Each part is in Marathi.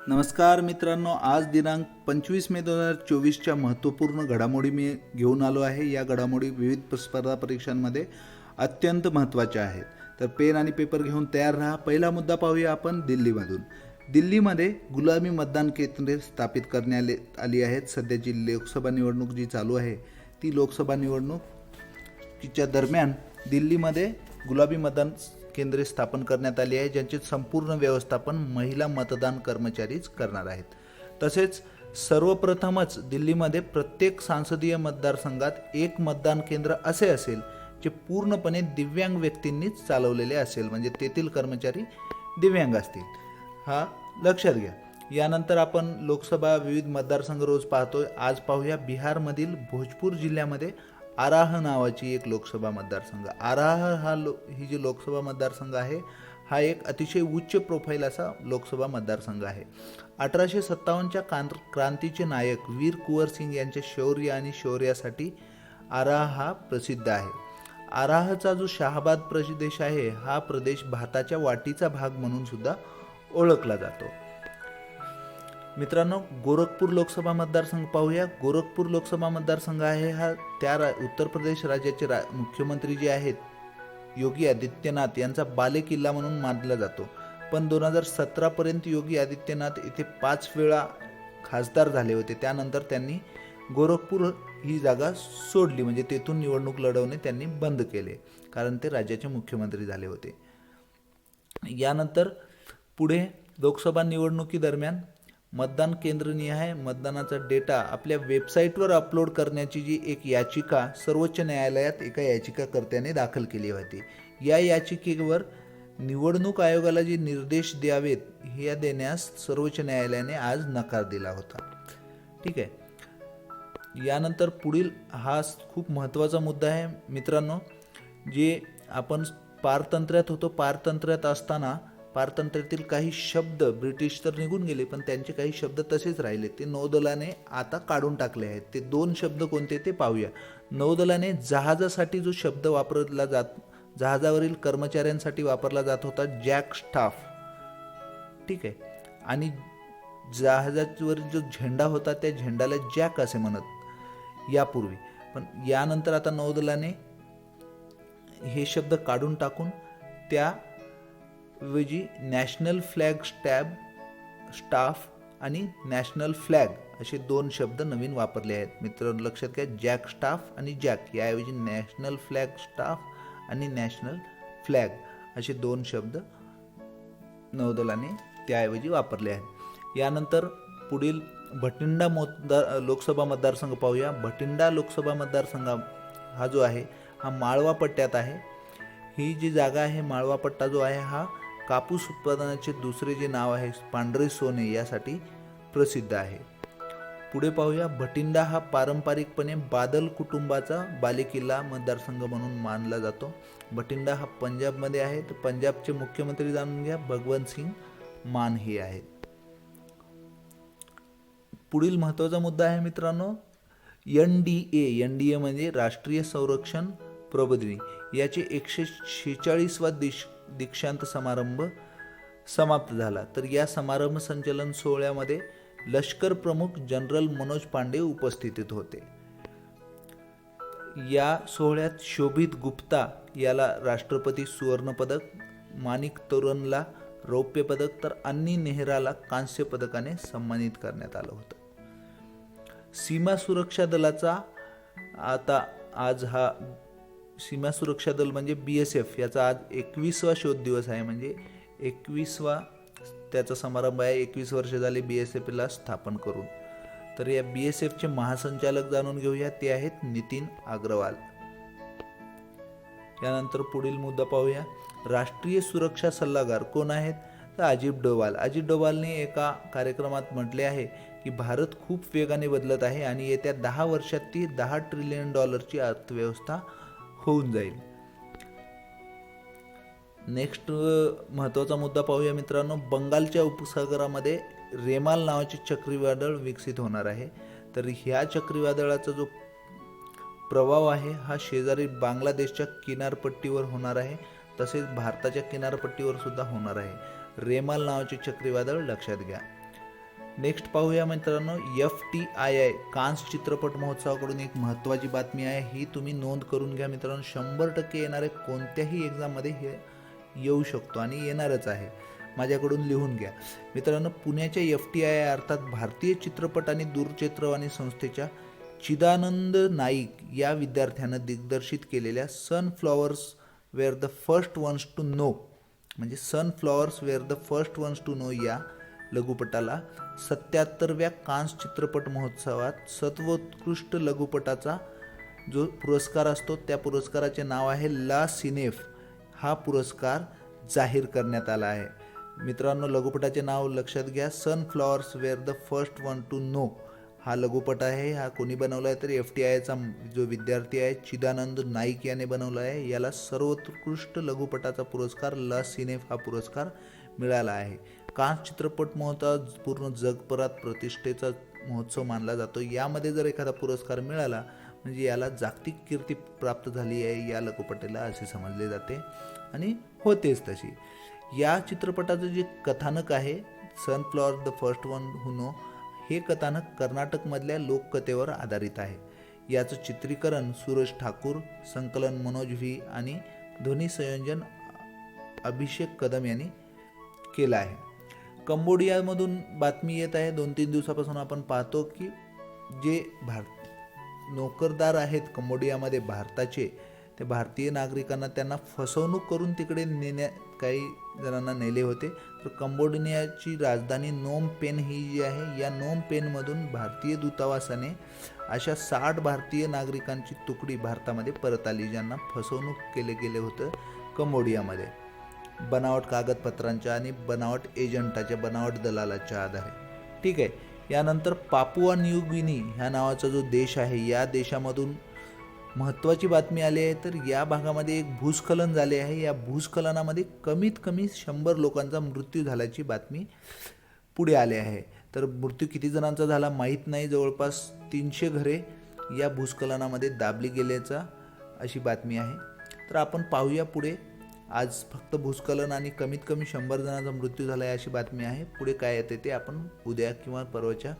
नमस्कार मित्रांनो, आज दिनांक 25 मे 2024च्या महत्त्वपूर्ण घडामोडी मी घेऊन आलो आहे. या घडामोडी विविध स्पर्धा परीक्षांमध्ये अत्यंत महत्त्वाच्या आहेत. तर पेन आणि पेपर घेऊन तयार राहा. पहिला मुद्दा पाहूया आपण दिल्लीमधून. दिल्लीमध्ये गुलामी मतदान केंद्रे स्थापित करण्यात आली आहेत. सध्याची लोकसभा निवडणूक जी चालू आहे ती लोकसभा निवडणुकीच्या दरम्यान दिल्लीमध्ये गुलाबी मतदान केंद्रे स्थापन करण्यात आली आहे, ज्यांचे संपूर्ण व्यवस्थापन महिला मतदान कर्मचारीच करणार आहेत. तसेच सर्वप्रथमच दिल्लीमध्ये प्रत्येक संसदीय मतदारसंघात एक मतदान केंद्र असे असेल जे पूर्णपणे दिव्यांग व्यक्तींनीच चालवलेले असेल, म्हणजे तेथील कर्मचारी दिव्यांग असतील. हा लक्षात घ्या. यानंतर आपण लोकसभा विविध मतदारसंघ रोज पाहतोय. आज पाहूया बिहारमधील भोजपूर जिल्ह्यामध्ये आराह नावाची एक लोकसभा मतदारसंघ. आराह ही जी लोकसभा मतदारसंघ आहे हा एक अतिशय उच्च प्रोफाईल असा लोकसभा मतदारसंघ आहे. 1857च्या क्रांतीचे नायक वीर कुंवर सिंग यांच्या शौर्य आणि शौर्यासाठी आराह हा प्रसिद्ध आहे. आराहचा जो शाहबाद प्रदेश आहे हा प्रदेश भारताच्या वाटीचा भाग म्हणून सुद्धा ओळखला जातो. मित्रांनो, गोरखपूर लोकसभा मतदारसंघ पाहूया. गोरखपूर लोकसभा मतदारसंघ आहे हा उत्तर प्रदेश राज्याचे मुख्यमंत्री जे आहेत योगी आदित्यनाथ यांचा बालेकिल्ला म्हणून मानला जातो. पण 2017 पर्यंत योगी आदित्यनाथ इथे 5 वेळा खासदार झाले होते. त्यानंतर त्यांनी गोरखपूर ही जागा सोडली, म्हणजे तेथून निवडणूक लढवणे त्यांनी बंद केले, कारण ते राज्याचे मुख्यमंत्री झाले होते. यानंतर पुढे लोकसभा निवडणुकीदरम्यान मतदान केंद्रनिहाय मतदानाचा डेटा आपल्या वेबसाईटवर अपलोड करण्याची जी एक याचिका सर्वोच्च न्यायालयात एका याचिकाकर्त्याने दाखल केली होती. या याचिकेवर निवडणूक आयोगाला जे निर्देश द्यावेत हे देण्यास सर्वोच्च न्यायालयाने आज नकार दिला होता. ठीक आहे. यानंतर पुढील हा खूप महत्त्वाचा मुद्दा आहे मित्रांनो. जे आपण पारतंत्र्यात होतो, पारतंत्र्यात असताना पारतंत्र्यातील काही शब्द ब्रिटिश तर निघून गेले, पण त्यांचे काही शब्द तसेच राहिले. ते नौदलाने आता काढून टाकले आहेत. ते 2 शब्द कोणते ते पाहूया. नौदलाने जहाजासाठी जो शब्द वापरला जहाजावरील कर्मचाऱ्यांसाठी वापरला जात होता जॅक स्टाफ, ठीक आहे, आणि जहाजावरील जो झेंडा होता त्या झेंडाला जॅक असे म्हणत यापूर्वी. पण यानंतर आता नौदलाने हे शब्द काढून टाकून त्या ऐवजी नॅशनल फ्लॅग स्टाफ आणि नॅशनल फ्लॅग असे 2 शब्द नवीन वापरले आहेत. मित्रांनो लक्षात घ्या, जॅक स्टाफ आणि जॅक याऐवजी नॅशनल फ्लॅग स्टाफ आणि नॅशनल फ्लॅग असे 2 शब्द नौदलाने त्याऐवजी वापरले आहेत. यानंतर पुढील भटिंडा लोकसभा मतदारसंघ पाहूया. भटिंडा लोकसभा मतदारसंघ हा जो आहे हा माळवा पट्ट्यात आहे. ही जी जागा आहे, माळवा पट्टा जो आहे हा कापूस उत्पादनाचे दुसरे जे नाव आहे पांढरे सोने यासाठी प्रसिद्ध आहे. पुढे पाहूया. भटिंडा हा पारंपरिकपणे बादल कुटुंबाचा बालेकिल्ला मतदारसंघ म्हणून मानला जातो. भटिंडा हा पंजाबमध्ये आहे. तर पंजाबचे मुख्यमंत्री जाणून घ्या, भगवंत सिंग मान हे आहेत. पुढील महत्त्वाचा मुद्दा आहे मित्रांनो NDA म्हणजे राष्ट्रीय संरक्षण प्रबोधिनी. याचे 146वा दीक्षांत समारंभ समाप्त झाला. तर या समारंभ संचलन सोहळ्यामध्ये लष्कर प्रमुख जनरल मनोज पांडे उपस्थित होते. या सोहळ्यात शोभित गुप्ता याला राष्ट्रपती सुवर्ण पदक, माणिक तोरनला रौप्य पदक तर अन्नी नेहराला कांस्य पदकाने सन्मानित करण्यात आलं होतं. सीमा सुरक्षा दलाचा आज हा सीमा सुरक्षा दल म्हणजे BSF याचा आज 21वा शोध दिवस आहे, म्हणजे 21वा त्याचा समारंभ आहे. 21 वर्ष झाले BSFला स्थापन करून. तर या BSFचे महासंचालक जाणून घेऊया, ते आहेत नितीन अग्रवाल. यानंतर पुढील मुद्दा पाहूया. राष्ट्रीय सुरक्षा सल्लागार कोण आहेत? तर अजित डोवाल. अजित डोवालने एका कार्यक्रमात म्हटले आहे की भारत खूप वेगाने बदलत आहे आणि येत्या 10 वर्षात ती $10 ट्रिलियन अर्थव्यवस्था होऊन जाईल. नेक्स्ट महत्त्वाचा मुद्दा पाहूया मित्रांनो. बंगालच्या उपसागरामध्ये रेमाल नावाचे चक्रीवादळ विकसित होणार आहे. तर ह्या चक्रीवादळाचा जो प्रभाव आहे हा शेजारी बांगलादेशच्या किनारपट्टीवर होणार आहे, तसेच भारताच्या किनारपट्टीवर सुद्धा होणार आहे. रेमाल नावाचे चक्रीवादळ लक्षात घ्या. नेक्स्ट पाहूया मित्रांनो, FTII कान्स चित्रपट महोत्सवाकडून एक महत्त्वाची बातमी आहे. ही तुम्ही नोंद करून घ्या मित्रांनो. 100% येणारे कोणत्याही एक्झाममध्ये हे येऊ शकतो आणि येणारच आहे. माझ्याकडून लिहून घ्या मित्रांनो. पुण्याच्या FTII अर्थात भारतीय चित्रपट आणि दूरचित्रवाणी संस्थेच्या चिदानंद नाईक या विद्यार्थ्यानं दिग्दर्शित केलेल्या sunflowers were the first ones to know, म्हणजे sunflowers were the first ones to know या लघुपटाला 77व्या कान्स चित्रपट महोत्सवात सर्वोत्कृष्ट लघुपटाचा जो पुरस्कार असतो त्या पुरस्काराचे नाव आहे ला सिनेफ. हा पुरस्कार जाहीर करण्यात आला आहे मित्रांनो. लघुपटाचे नाव लक्षात घ्या, sunflowers were the first one to know हा लघुपट आहे. हा कोणी बनवला आहे तर FTIIचा जो विद्यार्थी आहे चिदानंद नाईक याने बनवला आहे. याला सर्वोत्कृष्ट लघुपटाचा पुरस्कार ला सिनेफ हा पुरस्कार मिळाला आहे. कान्स चित्रपट महोत्सव पूर्ण जगभरात प्रतिष्ठेचा महोत्सव मानला जातो. यामध्ये जर एखादा पुरस्कार मिळाला म्हणजे याला जागतिक कीर्ती प्राप्त झाली आहे या लघुपटाला असे समजले जाते आणि होतेच तशी. या चित्रपटाचं जे कथानक आहे sunflower the first one who no, हे कथानक कर्नाटकमधल्या लोककथेवर आधारित आहे. याचं चित्रीकरण सूरज ठाकूर, संकलन मनोज व्ही आणि ध्वनी संयोजन अभिषेक कदम यांनी केलं आहे. कंबोडियामधून बातमी येत आहे. 2-3 दिवसापासून आपण पाहतो की जे नोकरदार आहेत कंबोडियामध्ये भारताचे, ते भारतीय नागरिकांना त्यांना फसवणूक करून तिकडे काही जणांना नेले होते. तर कंबोडियाची राजधानी नोम पेन ही जी आहे, या नोम पेनमधून भारतीय दूतावासाने अशा 60 भारतीय नागरिकांची तुकडी भारतामध्ये परत आली, ज्यांना फसवणूक केले गेले होतं कंबोडियामध्ये बनावट कागदपत्रांच्या आणि बनावट एजंटाच्या, बनावट दलालाच्या आधारे. ठीक आहे. यानंतर पापुआ न्यू गिनी ह्या नावाचा जो देश आहे, या देशामधून महत्त्वाची बातमी आली आहे. तर या भागामध्ये एक भूस्खलन झाले आहे. या भूस्खलनामध्ये कमीत कमी 100 लोकांचा मृत्यू झाल्याची बातमी पुढे आली आहे. तर मृत्यू किती जणांचा झाला माहीत नाही. जवळपास 300 घरे या भूस्खलनामध्ये दाबली गेल्याचा अशी बातमी आहे. तर आपण पाहूया पुढे. आज फक्त भूस्खलन आणि कमीत कमी 100 जणांचा मृत्यू झाला आहे अशी बातमी आहे. पुढे काय येते ते आपण उद्या किंवा परवाच्या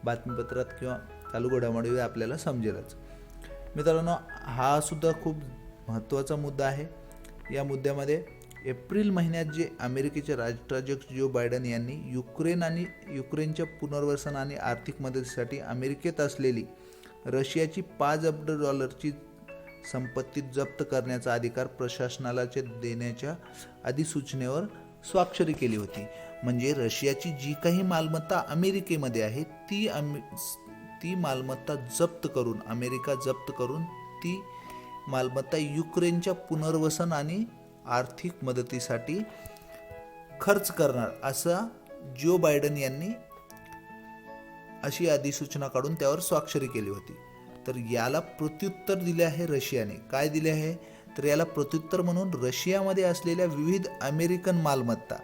बातमीपत्रात किंवा चालू घडामोडीमध्ये आपल्याला समजेलच. मित्रांनो, हा सुद्धा खूप महत्त्वाचा मुद्दा आहे. या मुद्द्यामध्ये एप्रिल महिन्यात जे अमेरिकेचे राष्ट्राध्यक्ष जो बायडन यांनी युक्रेनच्या पुनर्वसन आणि आर्थिक मदतीसाठी अमेरिकेत असलेली रशियाची $5 अब्ज संपत्ती जप्त करण्याचा अधिकार प्रशासनाला देण्याच्या अधिसूचनेवर स्वाक्षरी केली होती. म्हणजे रशियाची जी काही मालमत्ता अमेरिकेमध्ये आहे ती मालमत्ता जप्त करून, अमेरिका जप्त करून ती मालमत्ता युक्रेनच्या पुनर्वसन आणि आर्थिक मदतीसाठी खर्च करणार असा जो बायडन यांनी अशी अधिसूचना काढून त्यावर स्वाक्षरी केली होती. तर याला प्रत्युत्तर दिले आहे रशियाने. काय दिले आहे तर याला प्रत्युत्तर म्हणून रशियामध्ये असलेल्या विविध अमेरिकन मालमत्ता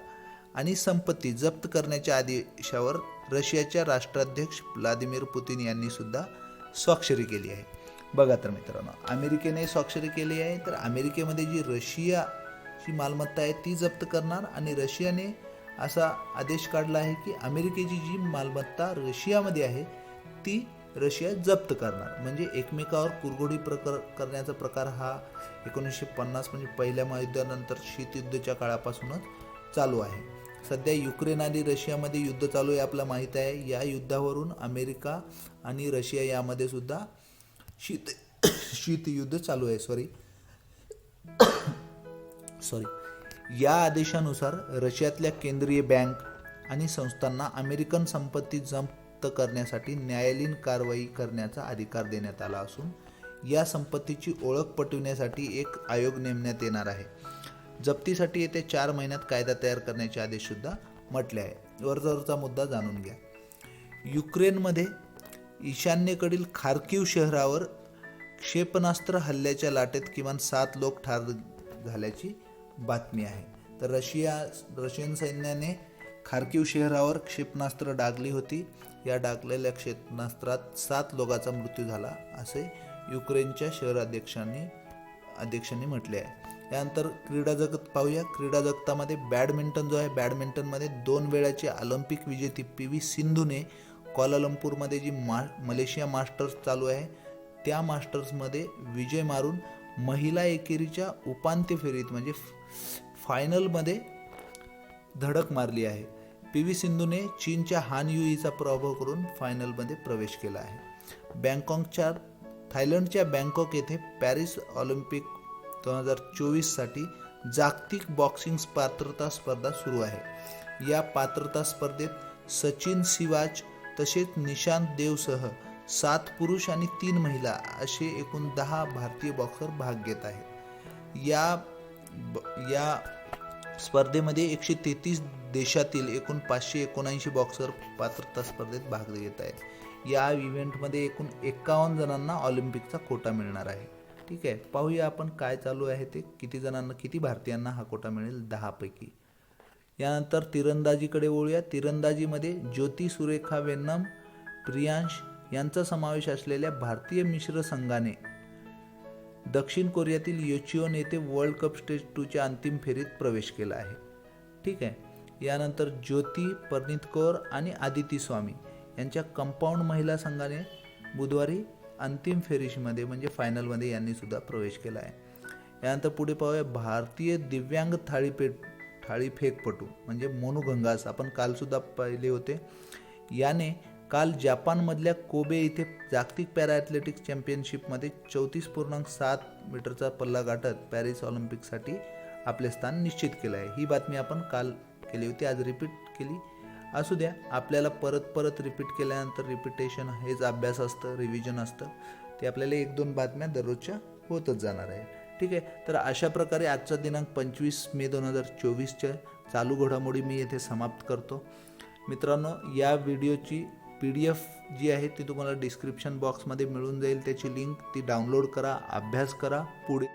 आणि संपत्ती जप्त करण्याच्या आदेशावर रशियाच्या राष्ट्राध्यक्ष व्लादिमीर पुतिन यांनी सुद्धा स्वाक्षरी केली आहे. बघा तर मित्रांनो, अमेरिकेने स्वाक्षरी केली आहे. तर अमेरिकेमध्ये जी रशियाची मालमत्ता आहे ती जप्त करणार आणि रशियाने असा आदेश काढला आहे की अमेरिकेची जी मालमत्ता रशियामध्ये आहे ती रशिया जप्त करणार. म्हणजे एकमेकावर कुरघोडी करण्याचा प्रकार हा 1950 म्हणजे पहिल्या महायुद्धानंतर शीतयुद्धाच्या काळापासूनच चालू आहे. सध्या युक्रेन आणि रशियामध्ये युद्ध चालू आहे आपल्याला माहीत आहे. या युद्धावरून अमेरिका आणि रशिया यामध्ये सुद्धा शीतयुद्ध चालू आहे. सॉरी. या आदेशानुसार रशियातल्या केंद्रीय बँक आणि संस्थांना अमेरिकन संपत्ती जप्त करण्यासाठी न्यायालयीन कारवाई करण्याचा अधिकार देण्यात आला असून या संपत्तीची ओळख पटविण्यासाठी एक आयोग नेमण्यात येणार आहे. जप्तीसाठी येत्या 4 महिन्यात कायदा तयार करण्याचे आदेश सुद्धा म्हटले आहे. वरचा मुद्दा जाणून घ्या. युक्रेनमध्ये ईशान्येकडील खार्किव शहरावर क्षेपणास्त्र हल्ल्याच्या लाटेत किमान 7 लोक ठार झाल्याची बातमी आहे. तर रशियन सैन्याने खार्किव शहरावर क्षेपणास्त्र डागली होती. या डागलेल्या क्षेपणास्त्रात 7 लोकांचा मृत्यू झाला असे युक्रेनच्या शहर अध्यक्षांनी म्हटले आहे. यानंतर क्रीडा जगत पाहूया. क्रीडा जगतामध्ये बॅडमिंटन जो आहे, बॅडमिंटनमध्ये 2 वेळाची ऑलिम्पिक विजेती PV सिंधूने क्वालालंपूरमध्ये जी मलेशिया मास्टर्स चालू आहे त्या मास्टर्समध्ये विजय मारून महिला एकेरीच्या उपांत्य फेरीत म्हणजे फायनलमध्ये धडक मारली आहे. PV सिंधूने चीनच्या हान युईचा पराभव करून फायनलमध्ये प्रवेश केला आहे. थायलंडच्या बँकॉक येथे पॅरिस ऑलिम्पिक 2024साठी जागतिक बॉक्सिंग पात्रता स्पर्धा सुरू आहे. या पात्रता स्पर्धेत सचिन सिवाच तसेच निशांत देवसह 7 पुरुष आणि 3 महिला असे एकूण 10 भारतीय बॉक्सर भाग घेत आहेत. या स्पर्धेमध्ये 133 देशातील एकूण 579 बॉक्सर पात्रता स्पर्धेत भाग घेत आहेत. या इव्हेंटमध्ये एकूण 51 जणांना ऑलिम्पिकचा कोटा मिळणार आहे. ठीक आहे, पाहूया आपण काय चालू आहे ते, किती भारतीयांना हा कोटा मिळेल 10 पैकी. यानंतर तिरंदाजीकडे वळूया. तिरंदाजीमध्ये ज्योती सुरेखा वेन्नम, प्रियांश यांचा समावेश असलेल्या भारतीय मिश्र संघाने दक्षिण कोरियातील योचिओन येथे वर्ल्ड कप स्टेज 2च्या अंतिम फेरीत प्रवेश केला आहे. ठीक आहे, यानंतर ज्योती परनीत कौर आणि आदिती स्वामी यांच्या कंपाऊंड महिला संघाने बुधवारी अंतिम फेरीमध्ये म्हणजे फायनलमध्ये यांनी सुद्धा प्रवेश केला आहे. यानंतर पुढे पाहूया भारतीय दिव्यांग थाळीफेकपटू म्हणजे मोनू घंगास, आपण कालसुद्धा पाहिले होते. याने काल जपानमधल्या कोबे इथे जागतिक पॅरा ॲथलेटिक्स चॅम्पियनशिपमध्ये 34.7 मीटरचा पल्ला गाठत पॅरिस ऑलिम्पिकसाठी आपले स्थान निश्चित केलं आहे. ही बातमी आपण काल केली होती, आज रिपीट केली. असू द्या, आपल्याला परत रिपीट केल्यानंतर रिपिटेशन हेच अभ्यास असतं, रिव्हिजन असतं, ते आपल्याला 1-2 बातम्या दररोजच्या होतच जाणार आहे. ठीक आहे, तर अशा प्रकारे आजचा दिनांक 25 मे 2024च्या चालू घडामोडी मी येथे समाप्त करतो. मित्रांनो, या व्हिडिओची PDF जी आहे ती तुम्हाला डिस्क्रिप्शन बॉक्समध्ये मिळून जाईल. त्याची लिंक ती डाउनलोड करा, अभ्यास करा. पुढे